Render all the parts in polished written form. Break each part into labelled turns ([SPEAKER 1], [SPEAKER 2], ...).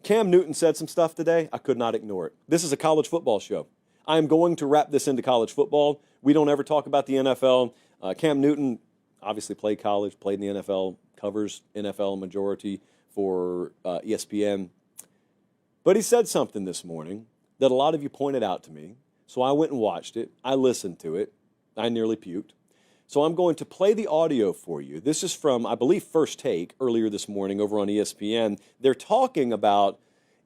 [SPEAKER 1] Cam Newton said some stuff today. I could not ignore it. This is a college football show. I am going to wrap this into college football. We don't ever talk about the NFL. Cam Newton obviously played college, played in the NFL, covers NFL majority for ESPN. But he said something this morning that a lot of you pointed out to me. So I went and watched it. I listened to it. I nearly puked. So I'm going to play the audio for you. This is from, I believe, First Take earlier this morning over on ESPN. They're talking about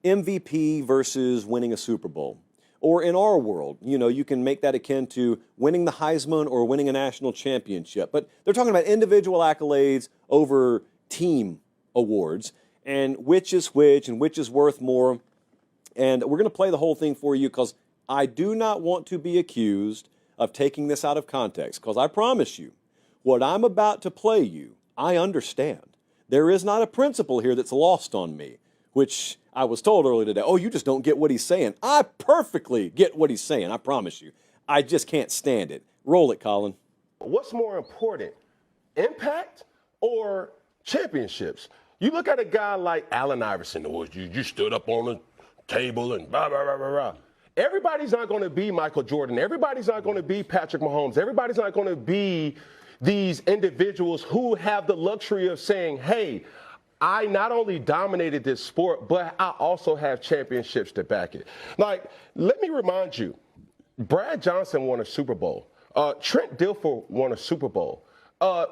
[SPEAKER 1] MVP versus winning a Super Bowl. Or in our world, you know, you can make that akin to winning the Heisman or winning a national championship. But they're talking about individual accolades over team awards and which is which and which is worth more. And we're going to play the whole thing for you because I do not want to be accused of taking this out of context, because I promise you, what I'm about to play you, I understand. There is not a principle here that's lost on me, which I was told earlier today, oh, you just don't get what he's saying. I perfectly get what he's saying, I promise you. I just can't stand it. Roll it, Colin.
[SPEAKER 2] What's more important, impact or championships? You look at a guy like Allen Iverson, or you stood up on the table and blah, blah, blah, blah, blah. Everybody's not going to be Michael Jordan. Everybody's not going to be Patrick Mahomes. Everybody's not going to be these individuals who have the luxury of saying, hey, I not only dominated this sport, but I also have championships to back it. Like, let me remind you, Brad Johnson won a Super Bowl. Trent Dilfer won a Super Bowl.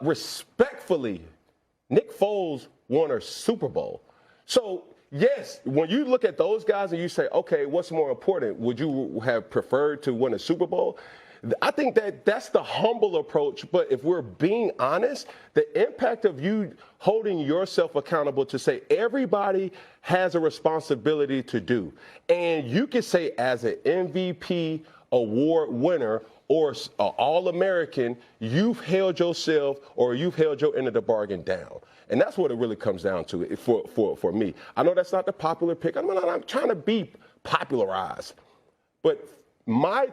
[SPEAKER 2] Respectfully, Nick Foles won a Super Bowl. So, yes, when you look at those guys and you say, okay, what's more important? Would you have preferred to win a Super Bowl? I think that's the humble approach. But if we're being honest, the impact of you holding yourself accountable to say everybody has a responsibility to do. And you can say as an MVP award winner or an All-American, you've held yourself or you've held your end of the bargain down. And that's what it really comes down to for me. I know that's not the popular pick. I'm trying to be popularized. But my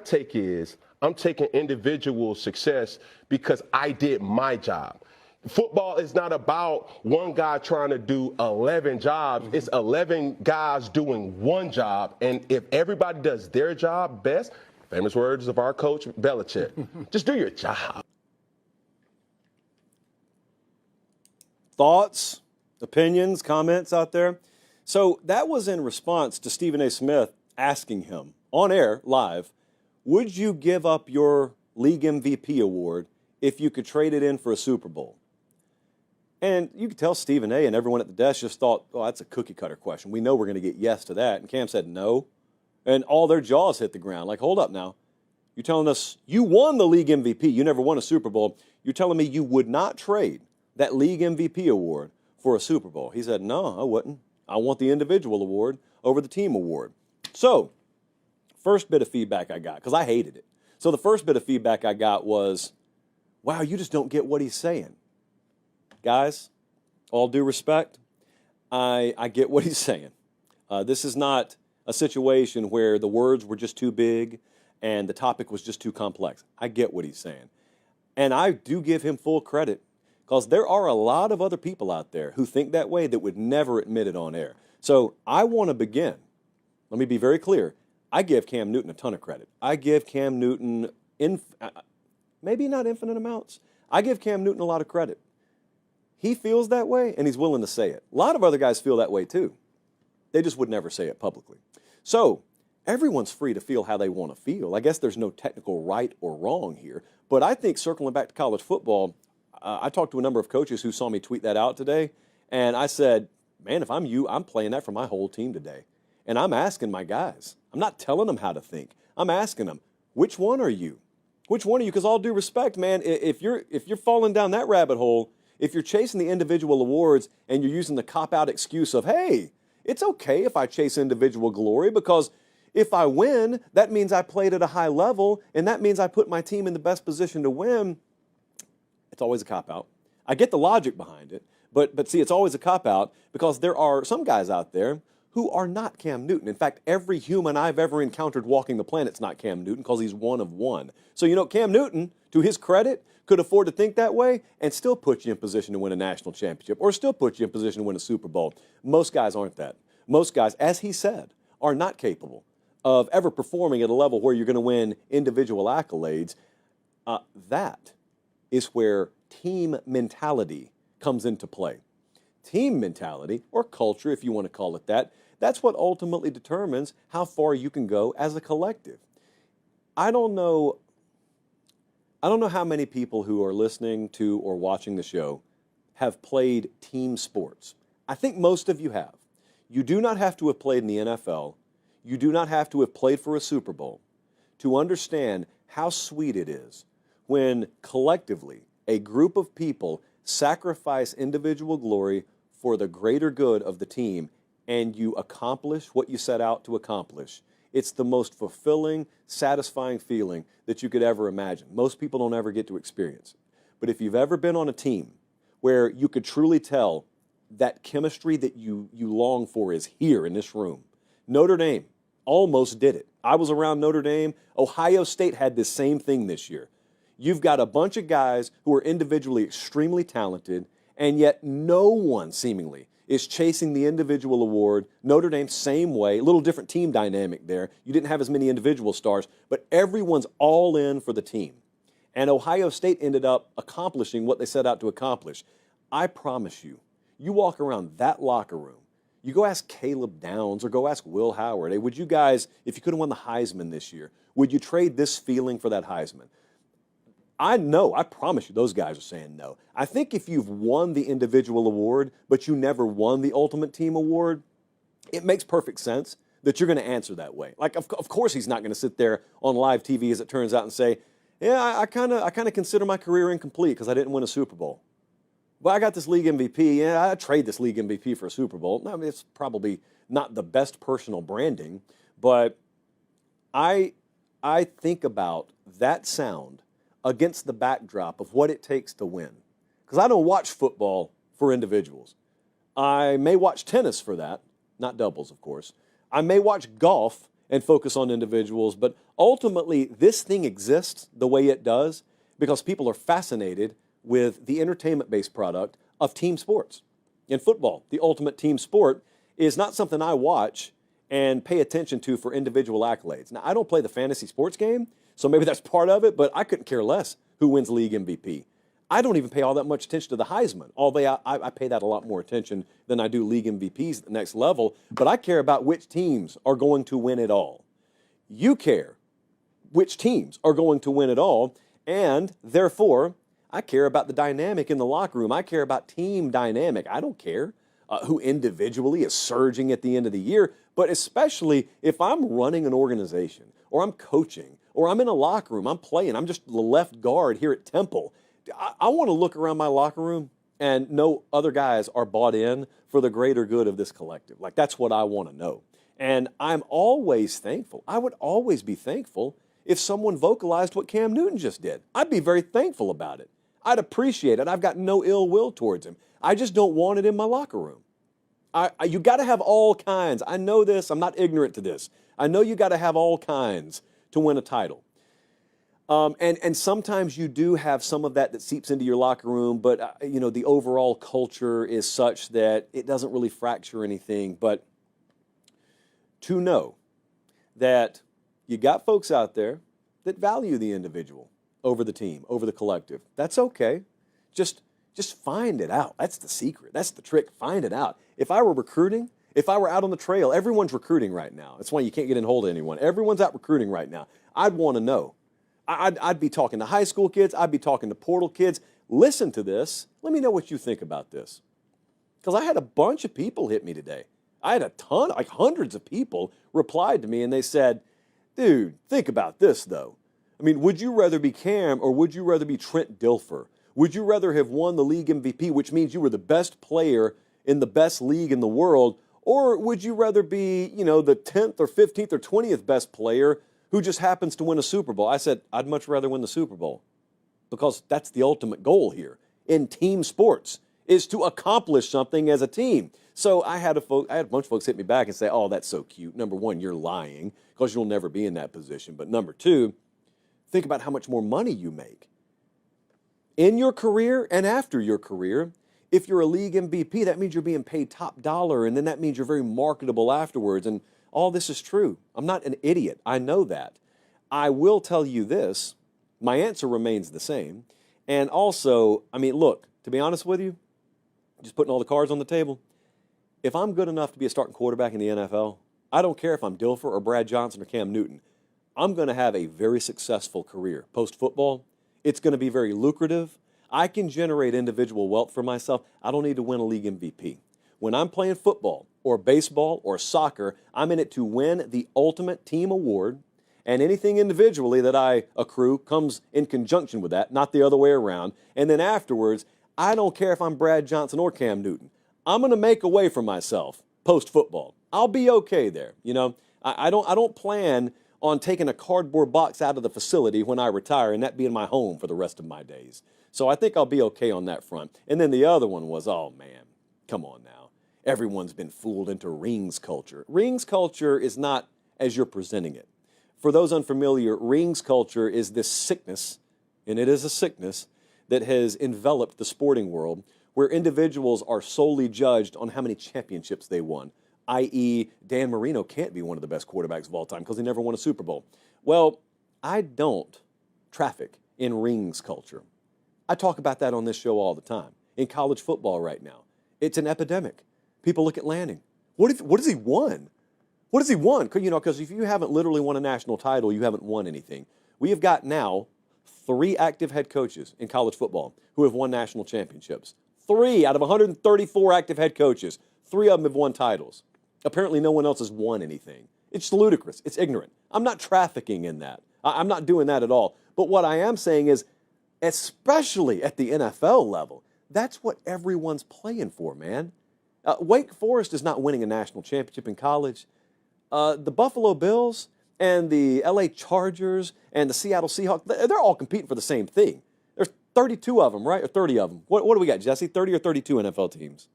[SPEAKER 2] take is I'm taking individual success because I did my job. Football is not about one guy trying to do 11 jobs. It's 11 guys doing one job. And if everybody does their job best, famous words of our coach, Belichick, just do your job.
[SPEAKER 1] Thoughts, opinions, comments out there? So that was in response to Stephen A. Smith asking him on air, live, would you give up your league MVP award if you could trade it in for a Super Bowl? And you could tell Stephen A. and everyone at the desk just thought, oh, that's a cookie cutter question. We know we're going to get yes to that. And Cam said no. And all their jaws hit the ground. Like, hold up now. You're telling us you won the league MVP. You never won a Super Bowl. You're telling me you would not trade that league MVP award for a Super Bowl? He said, no, I wouldn't. I want the individual award over the team award. So, first bit of feedback I got, because I hated it. So the first bit of feedback I got was, wow, you just don't get what he's saying. Guys, all due respect, I get what he's saying. This is not a situation where the words were just too big and the topic was just too complex. I get what he's saying. And I do give him full credit, because there are a lot of other people out there who think that way that would never admit it on air. So I want to begin. Let me be very clear. I give Cam Newton a ton of credit. I give Cam Newton, maybe not infinite amounts. I give Cam Newton a lot of credit. He feels that way, and he's willing to say it. A lot of other guys feel that way too. They just would never say it publicly. So everyone's free to feel how they want to feel. I guess there's no technical right or wrong here. But I think, circling back to college football, I talked to a number of coaches who saw me tweet that out today, and I said, man, if I'm you, I'm playing that for my whole team today. And I'm asking my guys. I'm not telling them how to think. I'm asking them, which one are you? Which one are you? Because all due respect, man, if you're falling down that rabbit hole, if you're chasing the individual awards and you're using the cop-out excuse of, hey, it's okay if I chase individual glory, because if I win, that means I played at a high level, and that means I put my team in the best position to win. It's always a cop-out. I get the logic behind it, but see, it's always a cop-out because there are some guys out there who are not Cam Newton. In fact, every human I've ever encountered walking the planet's not Cam Newton because he's one of one. So, you know, Cam Newton, to his credit, could afford to think that way and still put you in position to win a national championship or still put you in position to win a Super Bowl. Most guys aren't that. Most guys, as he said, are not capable of ever performing at a level where you're going to win individual accolades. That is where team mentality comes into play. Team mentality, or culture, if you want to call it that, that's what ultimately determines how far you can go as a collective. I don't know how many people who are listening to or watching the show have played team sports. I think most of you have. You do not have to have played in the NFL. You do not have to have played for a Super Bowl to understand how sweet it is when collectively a group of people sacrifice individual glory for the greater good of the team and you accomplish what you set out to accomplish. It's the most fulfilling, satisfying feeling that you could ever imagine. Most people don't ever get to experience it. But if you've ever been on a team where you could truly tell that chemistry that you long for is here in this room, Notre Dame almost did it. I was around Notre Dame. Ohio State had this same thing this year. You've got a bunch of guys who are individually extremely talented, and yet no one seemingly is chasing the individual award. Notre Dame, same way, a little different team dynamic there. You didn't have as many individual stars, but everyone's all in for the team. And Ohio State ended up accomplishing what they set out to accomplish. I promise you, you walk around that locker room, you go ask Caleb Downs or go ask Will Howard, hey, would you guys, if you could have won the Heisman this year, would you trade this feeling for that Heisman? I know, I promise you, those guys are saying no. I think if you've won the individual award, but you never won the ultimate team award, it makes perfect sense that you're going to answer that way. Like, of course he's not going to sit there on live TV, as it turns out, and say, yeah, I kind of consider my career incomplete because I didn't win a Super Bowl. Well, I got this league MVP. Yeah, I trade this league MVP for a Super Bowl. I mean, it's probably not the best personal branding, but I think about that sound against the backdrop of what it takes to win. Because I don't watch football for individuals. I may watch tennis for that, not doubles, of course. I may watch golf and focus on individuals, but ultimately this thing exists the way it does because people are fascinated with the entertainment-based product of team sports. In football, the ultimate team sport is not something I watch and pay attention to for individual accolades. Now, I don't play the fantasy sports game, so maybe that's part of it, but I couldn't care less who wins league MVP. I don't even pay all that much attention to the Heisman, although I pay that a lot more attention than I do league MVPs at the next level, but I care about which teams are going to win it all. You care which teams are going to win it all, and therefore, I care about the dynamic in the locker room. I care about team dynamic. I don't care who individually is surging at the end of the year, but especially if I'm running an organization or I'm coaching or I'm in a locker room, I'm playing, I'm just the left guard here at Temple. I want to look around my locker room and know other guys are bought in for the greater good of this collective. Like, that's what I want to know. And I'm always thankful. I would always be thankful if someone vocalized what Cam Newton just did. I'd be very thankful about it. I'd appreciate it. I've got no ill will towards him. I just don't want it in my locker room. You got to have all kinds. I know this. I'm not ignorant to this. I know you got to have all kinds to win a title. And sometimes you do have some of that seeps into your locker room, but the overall culture is such that it doesn't really fracture anything. But to know that you got folks out there that value the individual over the team, over the collective, that's okay. Just find it out. That's the secret. That's the trick. Find it out. If I were recruiting, if I were out on the trail, everyone's recruiting right now. That's why you can't get in hold of anyone. Everyone's out recruiting right now. I'd want to know. I'd be talking to high school kids. I'd be talking to portal kids. Listen to this. Let me know what you think about this. Because I had a bunch of people hit me today. I had a ton, like hundreds of people replied to me, and they said, dude, think about this, though. I mean, would you rather be Cam or would you rather be Trent Dilfer? Would you rather have won the league MVP, which means you were the best player in the best league in the world, or would you rather be, the 10th or 15th or 20th best player who just happens to win a Super Bowl? I said, I'd much rather win the Super Bowl because that's the ultimate goal here in team sports, is to accomplish something as a team. So I had a bunch of folks hit me back and say, oh, that's so cute. Number one, you're lying because you'll never be in that position. But number two, think about how much more money you make in your career and after your career If you're a league MVP, that means you're being paid top dollar, and then that means you're very marketable afterwards. And all this is true. I'm not an idiot. I know that. I will tell you this. My answer remains the same. And also, I mean, look, to be honest with you, just putting all the cards on the table, if I'm good enough to be a starting quarterback in the NFL, I don't care if I'm Dilfer or Brad Johnson or Cam Newton. I'm going to have a very successful career post-football. It's going to be very lucrative. I can generate individual wealth for myself. I don't need to win a league MVP. When I'm playing football or baseball or soccer, I'm in it to win the ultimate team award, and anything individually that I accrue comes in conjunction with that, not the other way around. And then afterwards, I don't care if I'm Brad Johnson or Cam Newton. I'm going to make a way for myself post-football. I'll be okay there. You know, I don't plan on taking a cardboard box out of the facility when I retire and that being my home for the rest of my days. So I think I'll be okay on that front. And then the other one was, oh man, come on now. Everyone's been fooled into rings culture. Rings culture is not as you're presenting it. For those unfamiliar, rings culture is this sickness, and it is a sickness, that has enveloped the sporting world where individuals are solely judged on how many championships they won, i.e. Dan Marino can't be one of the best quarterbacks of all time because he never won a Super Bowl. Well, I don't traffic in rings culture. I talk about that on this show all the time. In college football right now, it's an epidemic. People look at Lanning. What has he won? What has he won? You know, because if you haven't literally won a national title, you haven't won anything. We have got now 3 active head coaches in college football who have won national championships. 3 out of 134 active head coaches. 3 of them have won titles. Apparently no one else has won anything. It's ludicrous. It's ignorant. I'm not trafficking in that. I'm not doing that at all. But what I am saying is, especially at the NFL level, that's what everyone's playing for, man. Wake Forest is not winning a national championship in college. The Buffalo Bills and the LA Chargers and the Seattle Seahawks, they're all competing for the same thing. There's 32 of them, right? Or 30 of them. What do we got, Jesse? 30 or 32 NFL teams?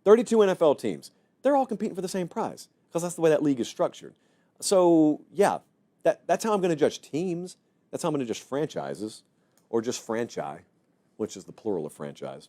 [SPEAKER 1] 32 NFL teams. They're all competing for the same prize because that's the way that league is structured. So, yeah, that's how I'm going to judge teams. That's how I'm going to judge franchises, or just franchise, which is the plural of franchise.